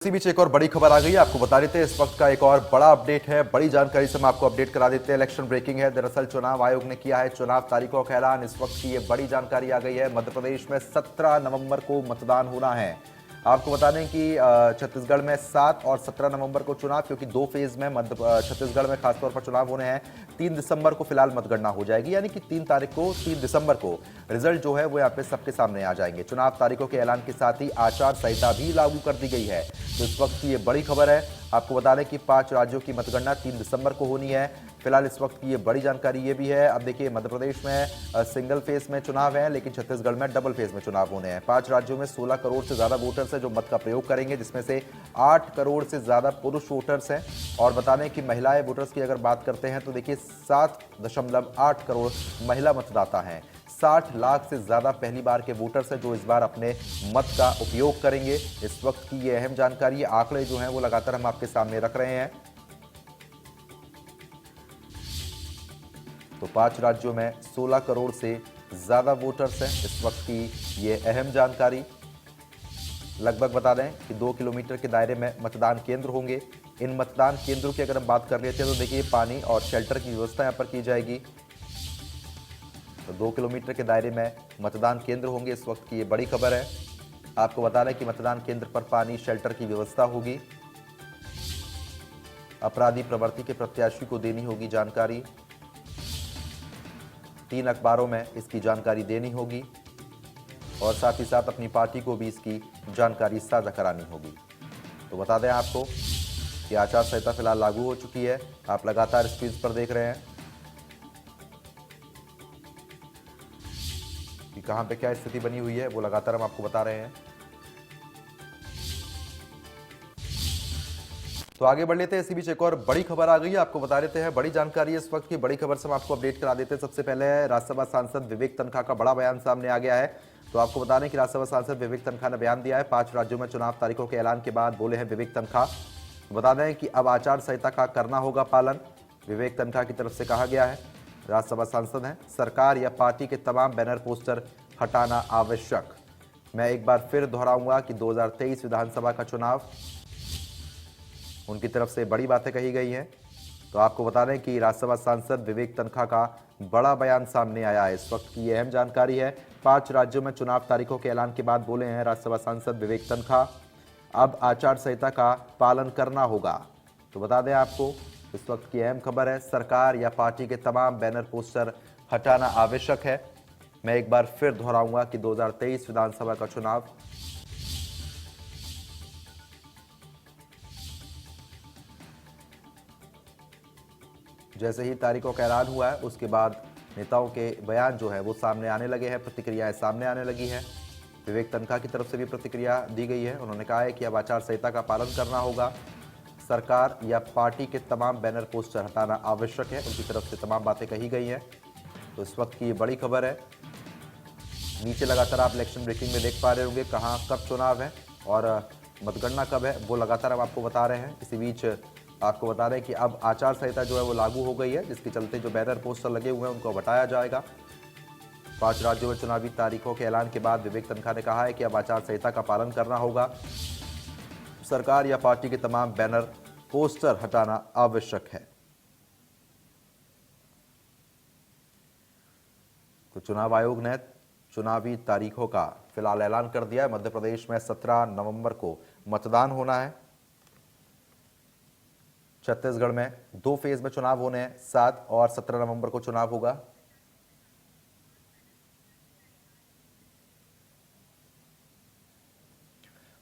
इसी बीच एक और बड़ी खबर आ गई है, आपको बता देते हैं। इस वक्त का एक और बड़ा अपडेट है, बड़ी जानकारी से हम आपको अपडेट करा देते हैं। इलेक्शन ब्रेकिंग है। दरअसल चुनाव आयोग ने किया है चुनाव तारीखों का ऐलान। इस वक्त की ये बड़ी जानकारी आ गई है। मध्य प्रदेश में 17 नवंबर को मतदान होना है। आपको बता दें कि छत्तीसगढ़ में 7 और 17 नवंबर को चुनाव, क्योंकि दो फेज में छत्तीसगढ़ में खासतौर पर चुनाव होने हैं। 3 दिसंबर को फिलहाल मतगणना हो जाएगी, यानी कि 3 तारीख को 3 दिसंबर को रिजल्ट जो है वो यहाँ पे सबके सामने आ जाएंगे। चुनाव तारीखों के ऐलान के साथ ही आचार संहिता भी लागू कर दी गई है। तो इस वक्त की ये बड़ी खबर है। आपको बता दें कि 5 राज्यों की मतगणना 3 दिसंबर को होनी है। फिलहाल इस वक्त की ये बड़ी जानकारी ये भी है। अब देखिए, मध्य प्रदेश में सिंगल फेज में चुनाव है, लेकिन छत्तीसगढ़ में डबल फेज में चुनाव होने हैं। 5 राज्यों में 16 करोड़ से ज्यादा वोटर्स हैं जो मत का प्रयोग करेंगे, जिसमें से 8 करोड़ से ज्यादा पुरुष वोटर्स हैं। और बता दें कि महिलाएं वोटर्स की अगर बात करते हैं तो देखिए 7.8 करोड़ महिला मतदाता हैं। 60 लाख से ज्यादा पहली बार के वोटर्स हैं जो इस बार अपने मत का उपयोग करेंगे। इस वक्त की ये अहम जानकारी, आंकड़े जो हैं वो लगातार हम आपके सामने रख रहे हैं। तो 5 राज्यों में 16 करोड़ से ज्यादा वोटर्स हैं। इस वक्त की ये अहम जानकारी। लगभग बता दें कि 2 किलोमीटर के दायरे में मतदान केंद्र होंगे। इन मतदान केंद्रों की अगर हम बात कर लेते हैं तो देखिए, पानी और शेल्टर की व्यवस्था यहाँ पर की जाएगी। तो 2 किलोमीटर के दायरे में मतदान केंद्र होंगे। इस वक्त की ये बड़ी खबर है। आपको बता दें कि मतदान केंद्र पर पानी, शेल्टर की व्यवस्था होगी। अपराधी प्रवृत्ति के प्रत्याशी को देनी होगी जानकारी। 3 अखबारों में इसकी जानकारी देनी होगी और साथ ही साथ अपनी पार्टी को भी इसकी जानकारी साझा करानी होगी। तो बता दें आपको कि आचार संहिता फिलहाल लागू हो चुकी है। आप लगातार स्क्रीन पर देख रहे हैं कि कहां पे क्या स्थिति बनी हुई है, वो लगातार हम आपको बता रहे हैं। तो आगे बढ़ लेते हैं। इसी बीच एक और बड़ी खबर आ गई है, आपको बता देते हैं। बड़ी जानकारी है इस वक्त की, बड़ी खबर से हम आपको अपडेट करा देते हैं। सबसे पहले राज्यसभा सांसद विवेक तनखा का बड़ा बयान सामने आ गया है। तो आपको बता दें कि राज्यसभा सांसद विवेक तनखा ने बयान दिया है। 5 राज्यों में चुनाव तारीखों के ऐलान के बाद बोले हैं विवेक तनखा। बता दें कि अब आचार संहिता का करना होगा पालन, विवेक तनखा की तरफ से कहा गया है। राज्यसभा सांसद हैं। सरकार या पार्टी के तमाम बैनर पोस्टर हटाना आवश्यक। मैं एक बार फिर दोहराऊंगा कि 2023 विधानसभा का चुनाव, उनकी तरफ से बड़ी बातें कही गई हैं। तो आपको बता दें कि राज्यसभा सांसद विवेक तनखा का बड़ा बयान सामने आया है। इस वक्त की यह अहम जानकारी है। 5 राज्यों में चुनाव तारीखों के ऐलान के बाद बोले हैं राज्यसभा सांसद विवेक तनखा, अब आचार संहिता का पालन करना होगा। तो बता दें आपको, इस वक्त की अहम खबर है। सरकार या पार्टी के तमाम बैनर पोस्टर हटाना आवश्यक है। मैं एक बार फिर दोहराऊंगा कि 2023 विधानसभा का चुनाव जैसे ही तारीखों का ऐलान हुआ है, उसके बाद नेताओं के बयान जो है वो सामने आने लगे हैं, प्रतिक्रियाएं सामने आने लगी हैं। विवेक तनखा की तरफ से भी प्रतिक्रिया दी गई है। उन्होंने कहा है कि अब आचार संहिता का पालन करना होगा। सरकार या पार्टी के तमाम बैनर पोस्टर हटाना आवश्यक है। उनकी तरफ से तमाम बातें कही गई हैं। तो इस वक्त की ये बड़ी खबर है। नीचे लगातार आप इलेक्शन ब्रेकिंग में देख पा रहे होंगे कहाँ कब चुनाव है और मतगणना कब है, वो लगातार हम आपको बता रहे हैं। इसी बीच आपको बता रहे हैं कि अब आचार संहिता जो है वो लागू हो गई है, जिसके चलते जो बैनर पोस्टर लगे हुए हैं उनको हटाया जाएगा। 5 राज्यों में चुनावी तारीखों के ऐलान के बाद विवेक तनखा ने कहा है कि अब आचार संहिता का पालन करना होगा। सरकार या पार्टी के तमाम बैनर पोस्टर हटाना आवश्यक है। तो चुनाव आयोग ने चुनावी तारीखों का फिलहाल ऐलान कर दिया है। मध्य प्रदेश में 17 नवंबर को मतदान होना है। छत्तीसगढ़ में 2 फेज में चुनाव होने हैं, 7 और 17 नवंबर को चुनाव होगा।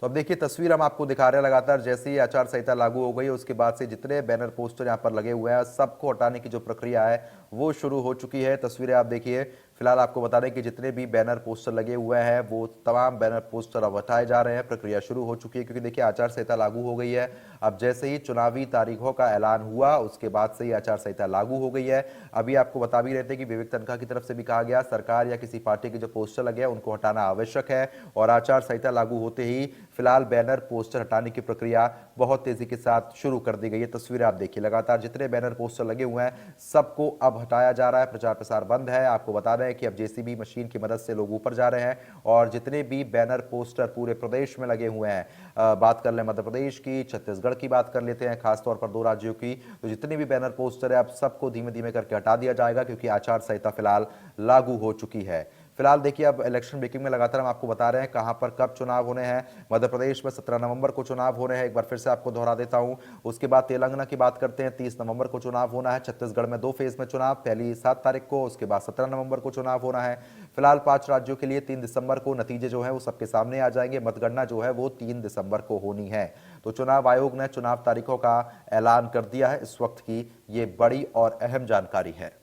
तो अब देखिए, तस्वीर हम आपको दिखा रहे हैं लगातार। जैसे ही आचार संहिता लागू हो गई है, उसके बाद से जितने बैनर पोस्टर यहां पर लगे हुए हैं, सबको हटाने की जो प्रक्रिया है वो शुरू हो चुकी है। तस्वीरें आप देखिए। फिलहाल आपको बता दें कि जितने भी बैनर पोस्टर लगे हुए हैं वो तमाम बैनर पोस्टर अब हटाए जा रहे हैं। प्रक्रिया शुरू हो चुकी है, क्योंकि देखिए आचार संहिता लागू हो गई है। अब जैसे ही चुनावी तारीखों का ऐलान हुआ, उसके बाद से ही आचार संहिता लागू हो गई है। अभी आपको बता भी रहे थे कि विवेक तनखा की तरफ से भी कहा गया, सरकार या किसी पार्टी के जो पोस्टर लगे हैं उनको हटाना आवश्यक है। और आचार संहिता लागू होते ही फिलहाल बैनर पोस्टर हटाने की प्रक्रिया बहुत तेजी के साथ शुरू कर दी गई है। तस्वीरें आप देखिए, लगातार जितने बैनर पोस्टर लगे हुए हैं सबको अब हटाया जा रहा है। प्रचार प्रसार बंद है। आपको बता दें रहे हैं कि अब जेसीबी मशीन की मदद से लोग ऊपर जा रहे हैं और जितने भी बैनर पोस्टर पूरे प्रदेश में लगे हुए हैं, बात कर लें मध्य प्रदेश की, छत्तीसगढ़ की बात कर लेते हैं, खासतौर पर 2 राज्यों की, तो जितने भी बैनर पोस्टर है अब सबको धीमे धीमे करके हटा दिया जाएगा क्योंकि आचार संहिता फिलहाल लागू हो चुकी है। फिलहाल देखिए, अब इलेक्शन ब्रेकिंग में लगातार हम आपको बता रहे हैं कहां पर कब चुनाव होने हैं। मध्य प्रदेश में 17 नवंबर को चुनाव होने हैं, एक बार फिर से आपको दोहरा देता हूं। उसके बाद तेलंगाना की बात करते हैं, 30 नवंबर को चुनाव होना है। छत्तीसगढ़ में 2 फेज में चुनाव, पहली 7 तारीख को, उसके बाद 17 नवंबर को चुनाव होना है। फिलहाल 5 राज्यों के लिए 3 दिसंबर को नतीजे जो है वो सबके सामने आ जाएंगे। मतगणना जो है वो 3 दिसंबर को होनी है। तो चुनाव आयोग ने चुनाव तारीखों का ऐलान कर दिया है। इस वक्त की ये बड़ी और अहम जानकारी है।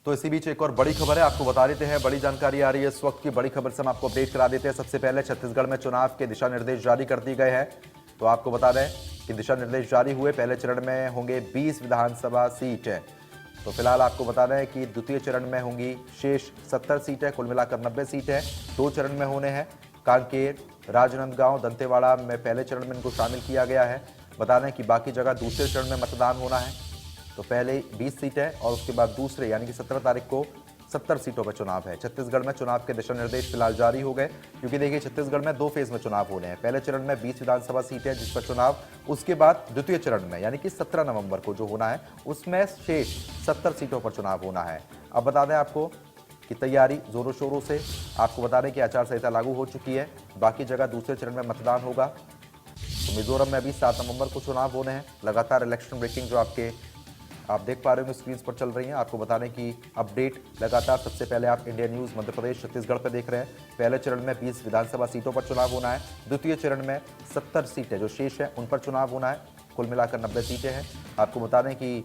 तो इसी बीच एक और बड़ी खबर है, आपको बता देते हैं। बड़ी जानकारी आ रही है इस वक्त की, बड़ी खबर से हम आपको अपडेट करा देते हैं। सबसे पहले छत्तीसगढ़ में चुनाव के दिशा निर्देश जारी कर दिए गए हैं। तो आपको बता दें कि दिशा निर्देश जारी हुए। पहले चरण में होंगे 20 विधानसभा सीटें। तो फिलहाल आपको बता दें कि द्वितीय चरण में होंगी शेष 70 सीटें, कुल मिलाकर 90 सीटें 2 चरण में होने हैं। कांकेर, राजनांदगांव, दंतेवाड़ा में पहले चरण में इनको शामिल किया गया है। बता दें कि बाकी जगह दूसरे चरण में मतदान होना है। तो पहले 20 सीटें और उसके बाद दूसरे यानी कि 17 तारीख को 70 सीटों पर चुनाव है। छत्तीसगढ़ में चुनाव के दिशा निर्देश फिलहाल जारी हो गए क्योंकि देखिए छत्तीसगढ़ में 2 फेज में चुनाव होने हैं। पहले चरण में 20 विधानसभा सीटें जिस पर चुनाव, उसके बाद द्वितीय चरण में यानी कि 17 नवंबर को जो होना है उसमें शेष 70 सीटों पर चुनाव होना है। अब बता दें आपको कि तैयारी जोरों शोरों से, आपको बता दें कि आचार संहिता लागू हो चुकी है। बाकी जगह दूसरे चरण में मतदान होगा। तो मिजोरम में अभी 7 नवंबर को चुनाव होने हैं। लगातार इलेक्शन ब्रेकिंग जो आप देख पा रहे हो स्क्रीन पर चल रही हैं। आपको बताने की अपडेट लगातार, सबसे पहले आप इंडिया न्यूज़ मध्य प्रदेश छत्तीसगढ़ पर देख रहे हैं। पहले चरण में 20 विधानसभा सीटों पर चुनाव होना है। द्वितीय चरण में 70 सीटें जो शेष हैं उन पर चुनाव होना है। कुल मिलाकर 90 सीटें हैं। आपको बता दें कि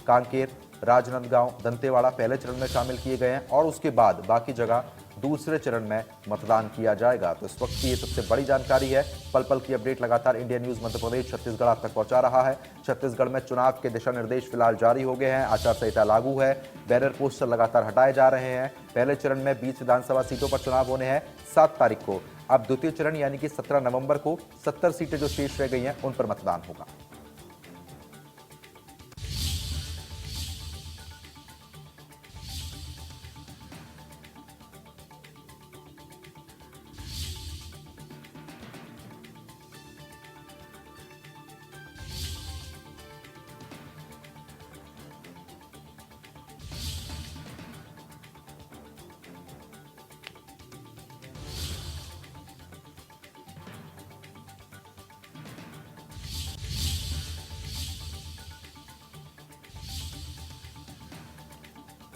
कांकेर, राजनांदगांव, दंतेवाड़ा पहले चरण में शामिल किए गए हैं और उसके बाद बाकी जगह दूसरे चरण में मतदान किया जाएगा। तो इस वक्त की ये सबसे बड़ी जानकारी है। पल पल की अपडेट लगातार इंडिया न्यूज़ मध्य प्रदेश छत्तीसगढ़ आप तक पहुंचा रहा है। छत्तीसगढ़ में चुनाव के दिशा निर्देश फिलहाल जारी हो गए हैं। आचार संहिता लागू है। बैनर पोस्टर लगातार हटाए जा रहे हैं। पहले चरण में 20 विधानसभा सीटों पर चुनाव होने हैं 7 तारीख को। अब द्वितीय चरण यानी कि 17 नवंबर को 70 सीटें जो शेष रह गई हैं उन पर मतदान होगा।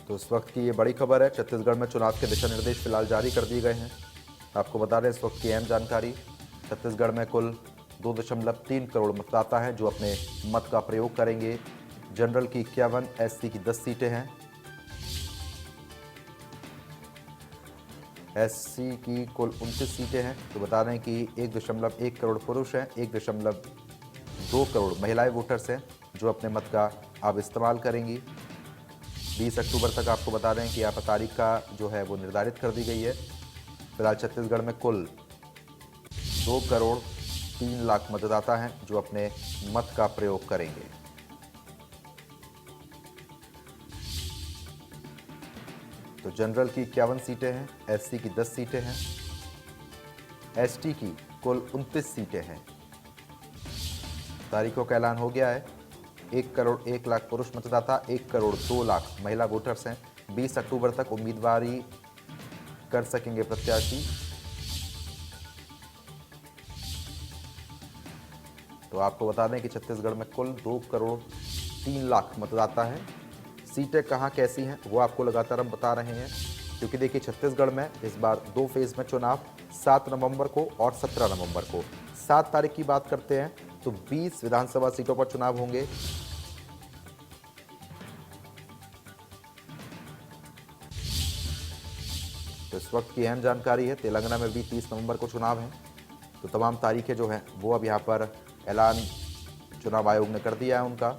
तो इस वक्त की ये बड़ी खबर है। छत्तीसगढ़ में चुनाव के दिशा निर्देश फिलहाल जारी कर दिए गए हैं। आपको बता दें इस वक्त की अहम जानकारी, छत्तीसगढ़ में कुल 2.3 करोड़ मतदाता हैं जो अपने मत का प्रयोग करेंगे। जनरल की 51, एससी की 10 सीटें हैं। एससी की कुल 29 सीटें हैं। तो बता दें कि 1.1 करोड़ पुरुष हैं, 1.2 करोड़ महिलाएं वोटर्स हैं जो अपने मत का अब इस्तेमाल करेंगी। 20 अक्टूबर तक आपको बता दें कि यहाँ पर तारीख का जो है वो निर्धारित कर दी गई है। फिलहाल छत्तीसगढ़ में कुल 2 करोड़ 3 लाख मतदाता हैं जो अपने मत का प्रयोग करेंगे। तो जनरल की 51 सीटें हैं, एससी की 10 सीटें हैं, एसटी की कुल 29 सीटें हैं। तारीखों का ऐलान हो गया है। 1 करोड़ 1 लाख पुरुष मतदाता, 1 करोड़ 2 लाख महिला वोटर्स हैं। 20 अक्टूबर तक उम्मीदवारी कर सकेंगे प्रत्याशी। तो आपको बता दें कि छत्तीसगढ़ में कुल 2 करोड़ 3 लाख मतदाता हैं। सीटें कहाँ कैसी हैं वो आपको लगातार हम बता रहे हैं क्योंकि देखिए छत्तीसगढ़ में इस बार 2 फेज में चुनाव, 7 नवंबर को और 17 नवंबर को। 7 तारीख की बात करते हैं तो 20 विधानसभा सीटों पर चुनाव होंगे। तो इस वक्त की अहम जानकारी है, तेलंगाना में भी 30 नवंबर को चुनाव है। तो तमाम तारीखें जो हैं वो अब यहाँ पर ऐलान चुनाव आयोग ने कर दिया है उनका।